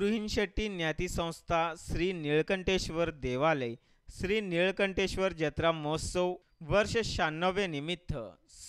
गुरुहीन शेट्टी ज्ञाती संस्था श्री नीळकंठेश्वर देवालय श्री नीळकंठेश्वर जत्रा महोत्सव वर्ष 96 निमित्त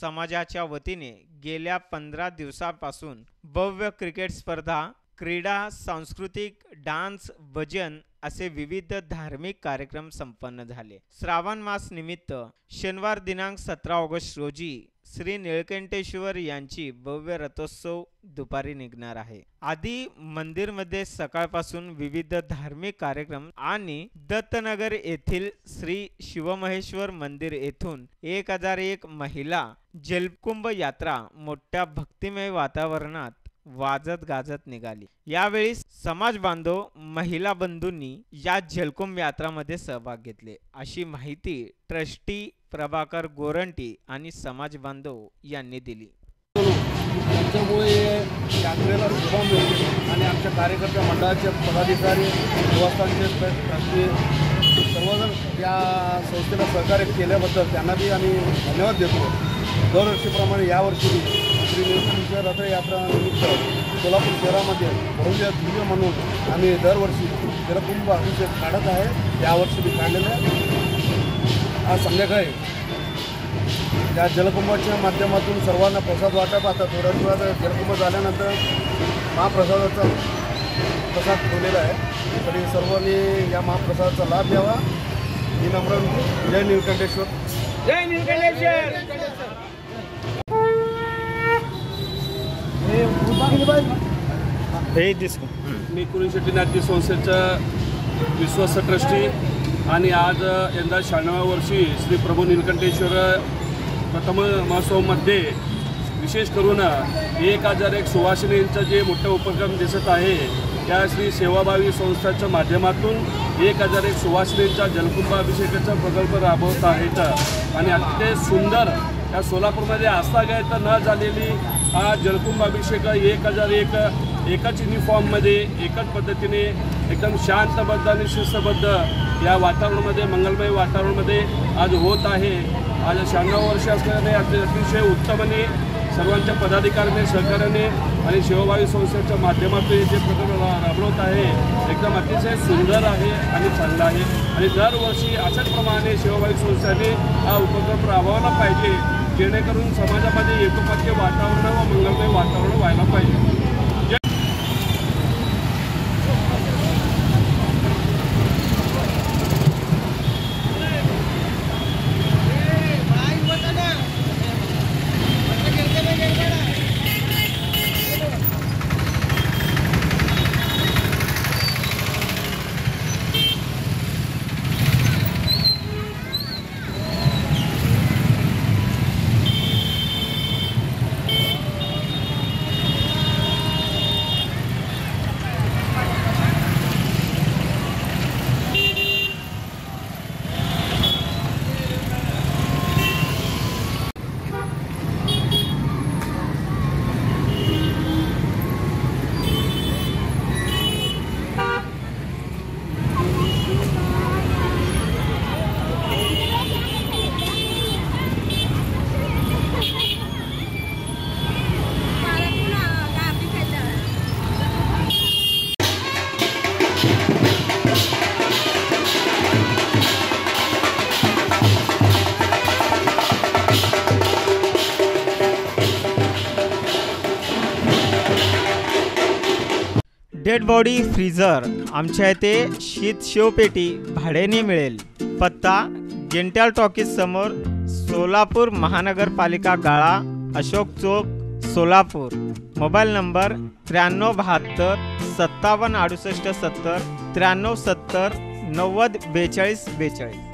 समाजाच्या वतीने गेल्या 15 दिवसांपासून भव्य क्रिकेट स्पर्धा, क्रीडा, सांस्कृतिक, डान्स, भजन असे विविध धार्मिक कार्यक्रम संपन्न झाले। श्रावण मास निमित्त शनिवार दिनांक 17 ऑगस्ट रोजी श्री नीळकंठेश्वर यांची भव्य रथोत्सव दुपारी निघणार आहे। आधी मंदिरमध्ये सकाळपासून विविध धार्मिक कार्यक्रम आणि दत्तनगर येथील श्री शिवमहेश्वर मंदिर येथून 1001 महिला जलकुंभ यात्रा मोठ्या भक्तिमय वातावरणात वाजत गाजत निघाली। यावेळी समाज बांधव महिला बंधूंनी या जलकुंभ यात्रामध्ये सहभाग घेतले, अशी माहिती ट्रस्टी प्रभाकर गोरंटी आणि समाज बांधव यांनी दिली। त्यामुळे यात्रेला शोभा मिळते आणि आमच्या कार्यकर्त्या मंडळाचे पदाधिकारी, निवासांचे ट्रस्टी सर्वजण या संस्थेला सहकार्य केल्याबद्दल त्यांना बी आम्ही धन्यवाद देतो। दरवर्षीप्रमाणे यावर्षी श्री नीळकंठेश्वर रथयात्रा निमित्त सोलापूर शहरामध्ये भव्य दिव्य म्हणून आम्ही दरवर्षी जलकुंभ अभिषेक काढत आहे। यावर्षी बी काढलेलं आहे। आज संध्याकाळी या जलकुंभाच्या माध्यमातून सर्वांना प्रसाद वाटप, आता थोड्या दिवसात जलकुंभ झाल्यानंतर महाप्रसादाचा प्रसाद ठेवलेला आहे, तरी सर्वांनी या महाप्रसादाचा लाभ घ्यावा ही नम्र विनंती। जय नीळकंठेश्वर, जय नीळकंठेश्वर। मी गुरुहीन शेट्टी ज्ञाती संस्थेचा विश्वास ट्रस्टी आणि आज यंदा 96व्या वर्षी श्री प्रभू नीळकंठेश्वर प्रथम महोत्सवमध्ये विशेष करून 1001 सुवासिनींचा जे मोठा उपक्रम दिसत आहे, त्या श्री सेवाभावी संस्थेच्या माध्यमातून 1001 सुवासिनींचा जलकुंभ अभिषेकाचा प्रकल्प राबवत आहेत आणि अतिशय सुंदर या सोलापूरमध्ये आस्थागत न झालेली हा जलकुंभ अभिषेक 1001 एकाच युनिफॉर्ममध्ये एकच पद्धतीने एकदम शांतबद्ध आणि शिस्तबद्ध या वातावरणामध्ये, मंगलमय वातावरणामध्ये आज होत आहे। आज 96 वर्ष असल्याने अतिशय उत्तमने सर्वांच्या पदाधिकाऱ्यांनी, सहकार्याने आणि सेवाभावी संस्थेच्या माध्यमातून जे प्रकल्प राबवत आहे एकदम अतिशय सुंदर आहे आणि चांगला आहे आणि दरवर्षी अशाच प्रमाणे सेवाभावी संस्थेने हा उपक्रम राबवला पाहिजे, जेणेकरून समाजामध्ये एकोपात्य वातावरण व मंगलमय वातावरण व्हायला पाहिजे। डेड बॉडी फ्रीजर आमच्या येथे शीत शेवपेटी भाड्याने मिळेल। पत्ता जेंटल टॉकीज समोर, सोलापूर महानगरपालिका गाळा, अशोक चौक, सोलापूर। Mobile number 9372 57 68 70 93 70 90 42 42।